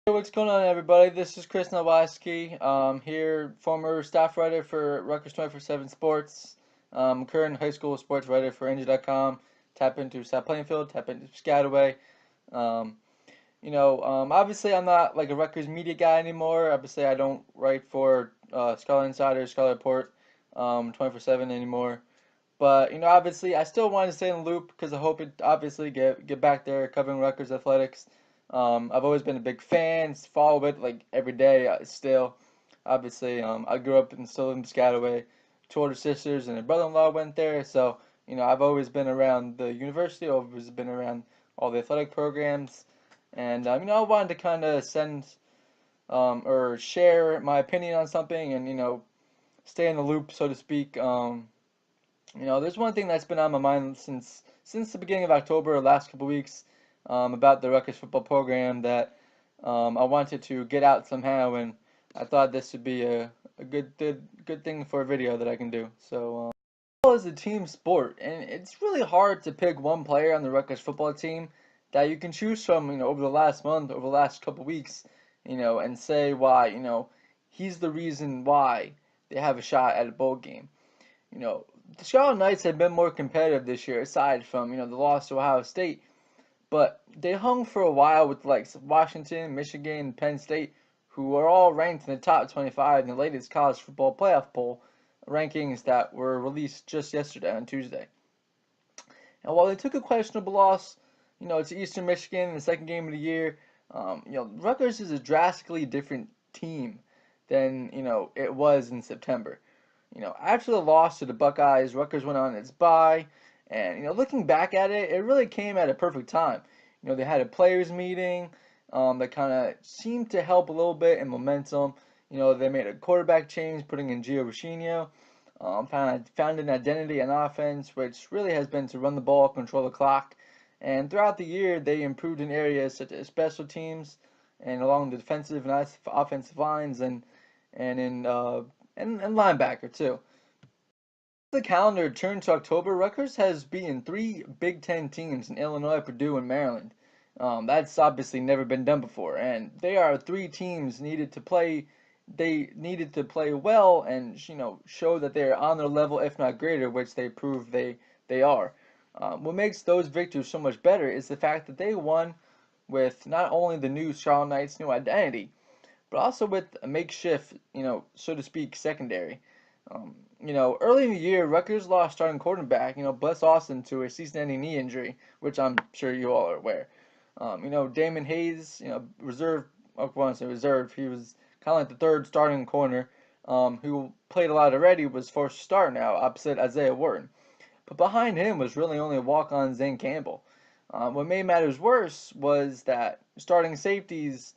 Hey, what's going on, everybody? This is Chris Nalwasky. Here, former staff writer for Rutgers 24/7 Sports. Current high school sports writer for NJ.com. Tap into South Plainfield. Tap into Piscataway. Um, obviously, I'm not like a Rutgers media guy anymore. Obviously, I don't write for Scholar Insider, Scholar Report, 24/7 anymore. But obviously, I still want to stay in the loop because I hope it obviously get back there covering Rutgers athletics. I've always been a big fan, follow it like every day. Still, obviously, I grew up still in Piscataway. Two older sisters and a brother-in-law went there, so I've always been around the university. Always been around all the athletic programs, and I wanted to kind of send or share my opinion on something, and stay in the loop, so to speak. There's one thing that's been on my mind since the beginning of October, last couple weeks, about the Rutgers football program that I wanted to get out somehow, and I thought this would be a good thing for a video that I can do. So, football is a team sport, and it's really hard to pick one player on the Rutgers football team that you can choose from, over the last month, over the last couple weeks, and say why, he's the reason why they have a shot at a bowl game. The Charlotte Knights have been more competitive this year, aside from, the loss to Ohio State. But they hung for a while with the likes of Washington, Michigan, Penn State, who are all ranked in the top 25 in the latest college football playoff poll rankings that were released just yesterday on Tuesday. And while they took a questionable loss, to Eastern Michigan in the second game of the year, Rutgers is a drastically different team than, it was in September. After the loss to the Buckeyes, Rutgers went on its bye, and looking back at it, it really came at a perfect time. They had a players meeting that kind of seemed to help a little bit in momentum. They made a quarterback change, putting in Gio Ricchino. Found an identity on offense, which really has been to run the ball, control the clock. And throughout the year, they improved in areas such as special teams and along the defensive and offensive lines and linebacker too. The calendar turned to October, Rutgers has beaten three Big Ten teams in Illinois, Purdue, and Maryland. That's obviously never been done before, and they are three teams needed to play. They needed to play well and show that they are on their level, if not greater, which they prove they are. What makes those victories so much better is the fact that they won with not only the new Charlotte Knights' new identity, but also with a makeshift, so to speak, secondary. Early in the year, Rutgers lost starting quarterback, Bless Austin to a season-ending knee injury, which I'm sure you all are aware. Damon Hayes, reserve, well, I say reserve, he was kind of like the third starting corner, who played a lot already, was forced to start now, opposite Isaiah Wharton. But behind him was really only a walk-on Zane Campbell. What made matters worse was that starting safeties,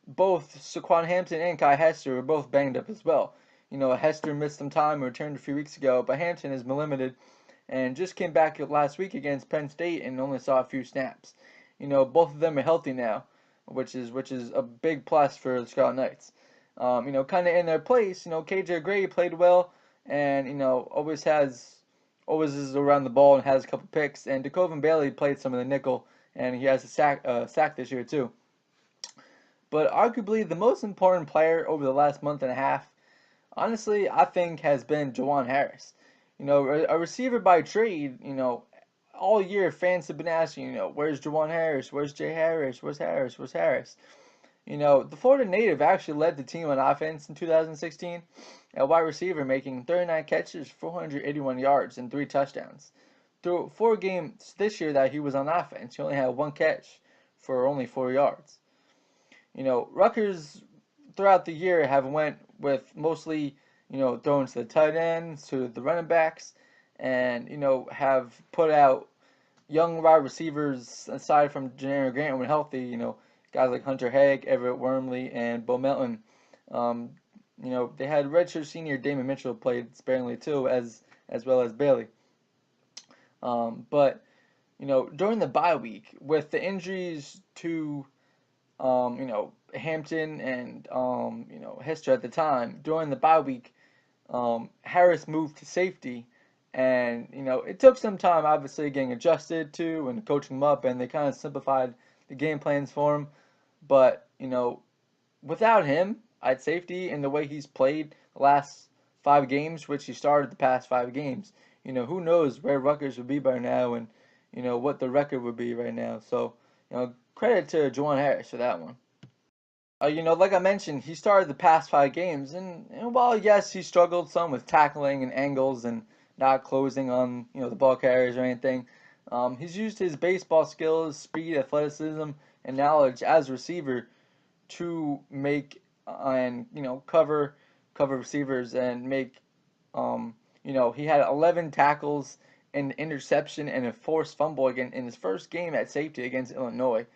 both Saquon Hampton and Kai Hester, were both banged up as well. Hester missed some time and returned a few weeks ago, but Hampton is limited and just came back last week against Penn State and only saw a few snaps. Both of them are healthy now, which is a big plus for the Scarlet Knights. Kind of in their place, KJ Gray played well and always is around the ball and has a couple picks. And DeCoven Bailey played some of the nickel and he has a sack this year too. But arguably the most important player over the last month and a half, honestly, I think has been Jawuan Harris. A receiver by trade, all year fans have been asking, where's Jawuan Harris? Where's Jay Harris? Where's Harris? Where's Harris? The Florida native actually led the team on offense in 2016 at wide receiver, making 39 catches, 481 yards, and 3 touchdowns. Through 4 games this year that he was on offense, he only had 1 catch for only 4 yards. Rutgers throughout the year have went with mostly, throwing to the tight ends, to the running backs, and, have put out young wide receivers aside from Janair Grant when healthy, guys like Hunter Haig, Everett Wormley, and Bo Melton. They had redshirt senior Damon Mitchell played sparingly too, as well as Bailey. But during the bye week, with the injuries to Hampton and Hester at the time, during the bye week, Harris moved to safety, and it took some time, obviously, getting adjusted to and coaching him up, and they kind of simplified the game plans for him. But without him at safety and the way he's played the last 5 games, which he started the past 5 games, who knows where Rutgers would be by now and, what the record would be right now. So, credit to Jawuan Harris for that one. Like I mentioned, he started the past 5 games, and while yes, he struggled some with tackling and angles and not closing on the ball carriers or anything. He's used his baseball skills, speed, athleticism, and knowledge as a receiver to make and cover receivers and make he had 11 tackles, an interception, and a forced fumble again in his first game at safety against Illinois.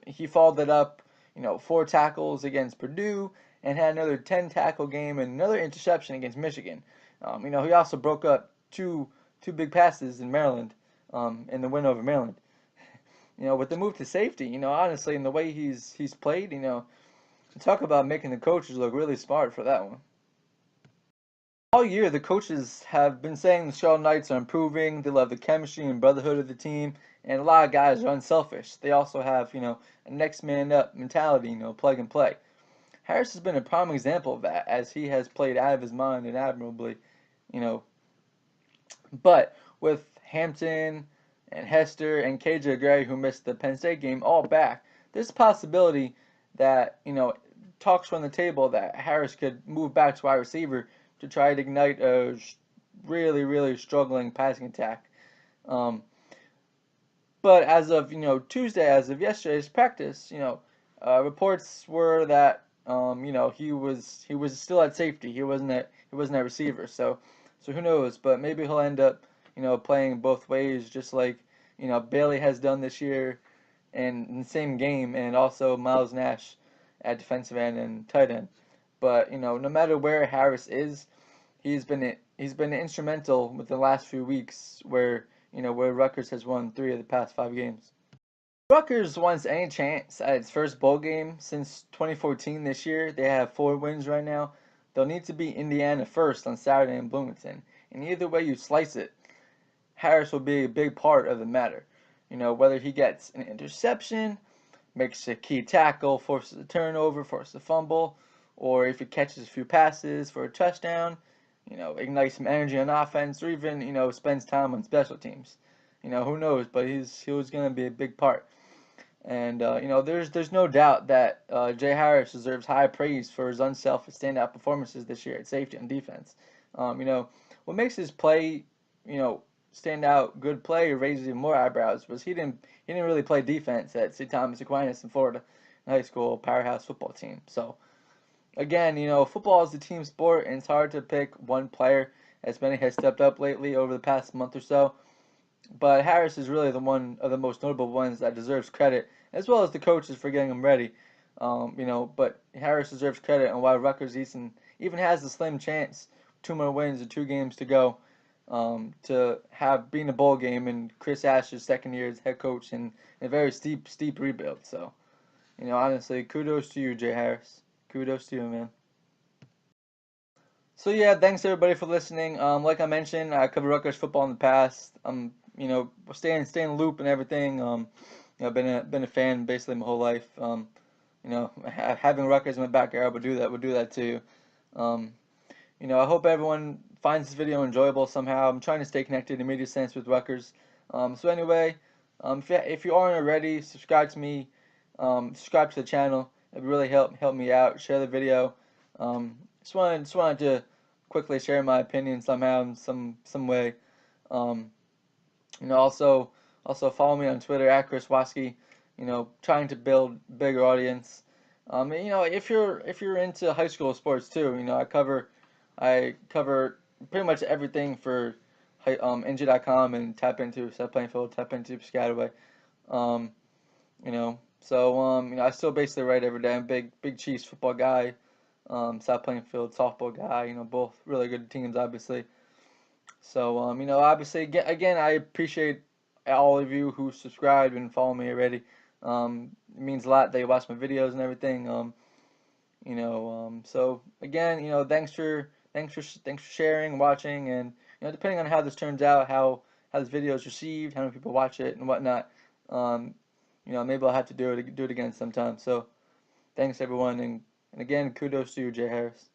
He followed that up, 4 tackles against Purdue, and had another 10 tackle game and another interception against Michigan. He also broke up two big passes in Maryland, in the win over Maryland. With the move to safety, honestly, and the way he's played, talk about making the coaches look really smart for that one. All year, the coaches have been saying the Charlotte Knights are improving. They love the chemistry and brotherhood of the team, and a lot of guys are unselfish. They also have, a next man up mentality, plug and play. Harris has been a prime example of that, as he has played out of his mind and admirably, you know. But with Hampton and Hester and KJ Gray, who missed the Penn State game, all back, there's a possibility that, talks from the table that Harris could move back to wide receiver to try to ignite a really, really struggling passing attack. But as of Tuesday, as of yesterday's practice, reports were that he was still at safety. He wasn't at receiver. So who knows? But maybe he'll end up playing both ways, just like Bailey has done this year, and in the same game, and also Miles Nash at defensive end and tight end. But no matter where Harris is, he's been instrumental with the last few weeks where Rutgers has won 3 of the past 5 games. Rutgers wants any chance at its first bowl game since 2014 this year. They have 4 wins right now. They'll need to beat Indiana first on Saturday in Bloomington. And either way you slice it, Harris will be a big part of the matter. Whether he gets an interception, makes a key tackle, forces a turnover, forces a fumble, or if he catches a few passes for a touchdown, ignites some energy on offense, or even, spends time on special teams. Who knows, but he was going to be a big part. And, there's no doubt that Jay Harris deserves high praise for his unselfish standout performances this year at safety and defense. What makes his play, stand out, good play, raises even more eyebrows was he didn't really play defense at St. Thomas Aquinas in Florida high school powerhouse football team. So, again, football is a team sport, and it's hard to pick one player, as many has stepped up lately over the past month or so. But Harris is really the one of the most notable ones that deserves credit, as well as the coaches for getting him ready. But Harris deserves credit on why Rutgers even has a slim chance, 2 more wins and 2 games to go, to have been a bowl game in Chris Ash's second year as head coach and a very steep rebuild. So, honestly, kudos to you, Jay Harris. Kudos to you, man. So yeah, thanks everybody for listening. Like I mentioned, I covered Rutgers football in the past. Staying in the loop and everything. Been a fan basically my whole life. Having Rutgers in my backyard would do that too. I hope everyone finds this video enjoyable somehow. I'm trying to stay connected in a media sense with Rutgers. So anyway, if you aren't already, subscribe to me. Subscribe to the channel. It would really help me out. Share the video. Just wanted to quickly share my opinion somehow in some way. Also follow me on Twitter at Nalwasky. Trying to build bigger audience. If you're into high school sports too, I cover pretty much everything for NJ.com and Tap Into, South Plainfield, Tap Into, Piscataway. I still basically write every day. I'm a big Chiefs football guy. South Plainfield softball guy. Both really good teams, obviously. So, obviously, again, I appreciate all of you who subscribed and follow me already. It means a lot that you watch my videos and everything. So again, thanks for sharing, watching, and depending on how this turns out, how this video is received, how many people watch it, and whatnot. Maybe I'll have to do it again sometime. So. Thanks everyone, and again, kudos to you, Jay Harris.